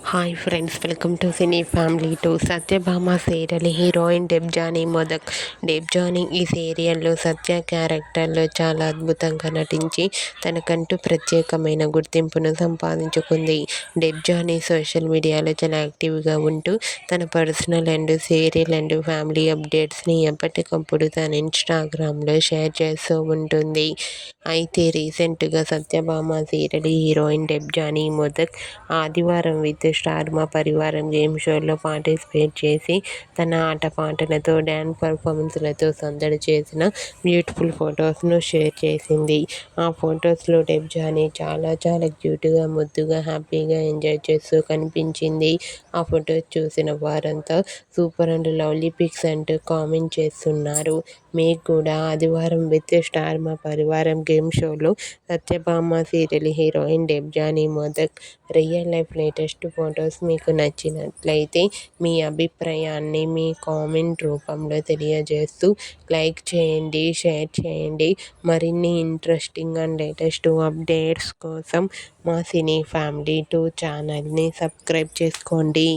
Hi friends, welcome to cine family two. Satyabhama serial heroine Debjani Modak. Debjani ఈ సీరియల్లో సత్య క్యారెక్టర్లో చాలా అద్భుతంగా నటించి తనకంటూ ప్రత్యేకమైన గుర్తింపును సంపాదించుకుంది. డెబ్జానీ సోషల్ మీడియాలో చాలా యాక్టివ్గా ఉంటూ తన personal and serial and family అప్డేట్స్ని ఎప్పటికప్పుడు తన ఇన్స్టాగ్రామ్లో షేర్ చేస్తూ ఉంటుంది. అయితే రీసెంట్గా Satyabhama serial heroine Debjani Modak Aadivaram with star మా పరివారం గేమ్ షోలో పార్టిసిపేట్ చేసి తన ఆటపాటలతో డ్యాన్స్ పర్ఫార్మెన్స్లతో సందడి చేసిన బ్యూటిఫుల్ ఫొటోస్ను షేర్ చేసింది. ఆ ఫొటోస్లో డెబ్జానీ చాలా చాలా క్యూట్గా, ముద్దుగా, హ్యాపీగా ఎంజాయ్ చేస్తూ కనిపించింది. ఆ ఫొటోస్ చూసిన వారంతా సూపర్ అండ్ లవ్లీ పిక్స్ అంటూ కామెంట్ చేస్తున్నారు. మీకు కూడా ఆదివారం విత్ స్టార్ మా పరివారం గేమ్ షోలో Satyabhama serial heroine Debjani Modak real life latest photos మీకు నచ్చినట్లయితే మీ అభిప్రాయాన్ని మీ కామెంట్ రూపంలో తెలియజేస్తూ లైక్ చేయండి, షేర్ చేయండి. మరిన్ని ఇంట్రెస్టింగ్ అండ్ లేటెస్ట్ అప్డేట్స్ కోసం మా సినీ ఫ్యామిలీ 2 ఛానల్ని సబ్స్క్రైబ్ చేసుకోండి.